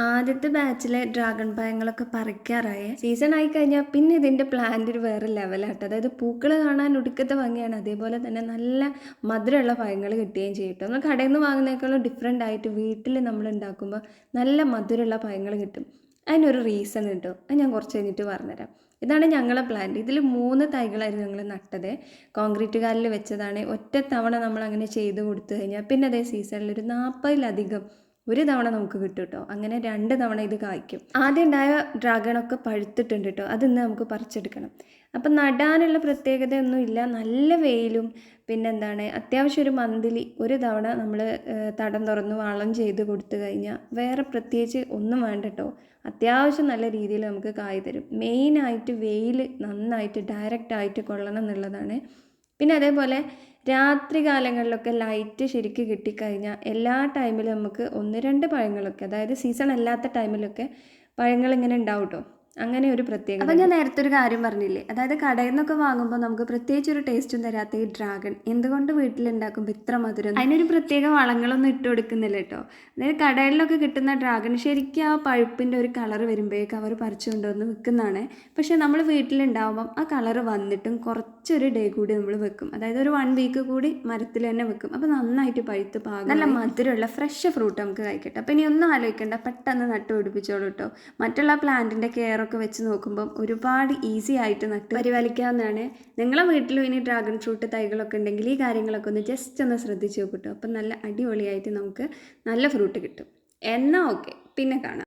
ആദ്യത്തെ ബാച്ചിലെ dragon പഴങ്ങളൊക്കെ പറിക്കാറായേ. Season ആയി കഴിഞ്ഞാൽ പിന്നെ ഇതിൻ്റെ പ്ലാന്റ് ഒരു വേറെ ലെവലാട്ടോ. അതായത് പൂക്കൾ കാണാൻ ഒടുക്കത്തെ ഭംഗിയാണ്, അതേപോലെ തന്നെ നല്ല മധുരമുള്ള പഴങ്ങൾ കിട്ടുകയും ചെയ്യും കേട്ടോ. നമ്മൾ കടയിൽ നിന്ന് വാങ്ങുന്നതിനേക്കാളും ഡിഫറെൻ്റ് ആയിട്ട് വീട്ടിൽ നമ്മൾ ഉണ്ടാക്കുമ്പോൾ നല്ല മധുരമുള്ള പഴങ്ങൾ കിട്ടും. അതിനൊരു റീസൺ കേട്ടോ, അത് ഞാൻ കുറച്ച് കഴിഞ്ഞിട്ട് പറഞ്ഞുതരാം. ഇതാണ് ഞങ്ങളെ പ്ലാന്റ്. ഇതിൽ 3 തൈകളായിരുന്നു ഞങ്ങൾ നട്ടത്. കോൺക്രീറ്റ് കാലിൽ വെച്ചതാണ്. ഒറ്റ തവണ നമ്മൾ അങ്ങനെ ചെയ്ത് കൊടുത്തു കഴിഞ്ഞാൽ പിന്നെ അതേ സീസണിൽ ഒരു 40-ലധികം ഒരു തവണ നമുക്ക് കിട്ടും കേട്ടോ. അങ്ങനെ 2 തവണ ഇത് കായ്ക്കും. ആദ്യം ഉണ്ടായ ഡ്രാഗണൊക്കെ പഴുത്തിട്ടുണ്ട് കേട്ടോ, അതിന്ന് നമുക്ക് പറിച്ചെടുക്കണം. അപ്പം നടാനുള്ള പ്രത്യേകതയൊന്നുമില്ല, നല്ല വെയിലും പിന്നെന്താണ് അത്യാവശ്യം ഒരു മന്തിലി ഒരു തവണ നമ്മൾ തടം തുറന്ന് വളം ചെയ്ത് കൊടുത്തു കഴിഞ്ഞാൽ വേറെ പ്രത്യേകിച്ച് ഒന്നും വേണ്ട കേട്ടോ. അത്യാവശ്യം നല്ല രീതിയിൽ നമുക്ക് കായ് തരും. മെയിനായിട്ട് വെയിൽ നന്നായിട്ട് ഡയറക്റ്റായിട്ട് കൊള്ളണം എന്നുള്ളതാണ്. പിന്നെ അതേപോലെ രാത്രി കാലങ്ങളിലൊക്കെ ലൈറ്റ് ശരിക്ക് കിട്ടിക്കഴിഞ്ഞാൽ എല്ലാ ടൈമിലും നമുക്ക് 1-2 പഴങ്ങളൊക്കെ, അതായത് സീസൺ അല്ലാത്ത ടൈമിലൊക്കെ പഴങ്ങൾ ഇങ്ങനെ ഉണ്ടാവും കേട്ടോ. അങ്ങനെ ഒരു പ്രത്യേകത. അപ്പം ഞാൻ നേരത്തെ ഒരു കാര്യം പറഞ്ഞില്ലേ, അതായത് കടയിൽ നിന്നൊക്കെ വാങ്ങുമ്പോൾ നമുക്ക് പ്രത്യേകിച്ച് ഒരു ടേസ്റ്റും തരാത്ത ഈ ഡ്രാഗൺ എന്തുകൊണ്ട് വീട്ടിലുണ്ടാക്കുമ്പോൾ ഇത്ര മധുരം? അതിനൊരു പ്രത്യേക വളങ്ങളൊന്നും ഇട്ട് കൊടുക്കുന്നില്ല കേട്ടോ. അതായത് കടകളിലൊക്കെ കിട്ടുന്ന ഡ്രാഗൺ ശരിക്കും ആ പഴുപ്പിൻ്റെ ഒരു കളർ വരുമ്പോഴേക്കും അവർ പറിച്ചു കൊണ്ടുവന്ന് വിൽക്കുന്നതാണ്. പക്ഷേ നമ്മൾ വീട്ടിലുണ്ടാകുമ്പം ആ കളർ വന്നിട്ടും കുറച്ചൊരു ഡേ കൂടി നമ്മൾ വെക്കും, അതായത് ഒരു 1 വീക്ക് കൂടി മരത്തിൽ തന്നെ വെക്കും. അപ്പോൾ നന്നായിട്ട് പഴുത്ത് പാകം നല്ല മധുരമുള്ള ഫ്രഷ് ഫ്രൂട്ട് നമുക്ക് കഴിക്കട്ടെ. അപ്പോൾ ഇനി ഒന്നും ആലോചിക്കേണ്ട, പെട്ടെന്ന് നട്ട് പിടിപ്പിച്ചോളൂ കേട്ടോ. മറ്റുള്ള പ്ലാന്റിൻ്റെ കെയർ ഒക്കെ വെച്ച് നോക്കുമ്പം ഒരുപാട് ഈസി ആയിട്ട് നട്ട് പരിപാലിക്കാവുന്നതാണ്. നിങ്ങളെ വീട്ടിലും ഇനി ഡ്രാഗൺ ഫ്രൂട്ട് തൈകളൊക്കെ ഉണ്ടെങ്കിൽ ഈ കാര്യങ്ങളൊക്കെ ഒന്ന് ജസ്റ്റ് ഒന്ന് ശ്രദ്ധിച്ച് നോക്കട്ടോ. അപ്പം നല്ല അടിപൊളിയായിട്ട് നമുക്ക് നല്ല ഫ്രൂട്ട് കിട്ടും. എന്നാൽ ഓക്കെ, പിന്നെ കാണാം.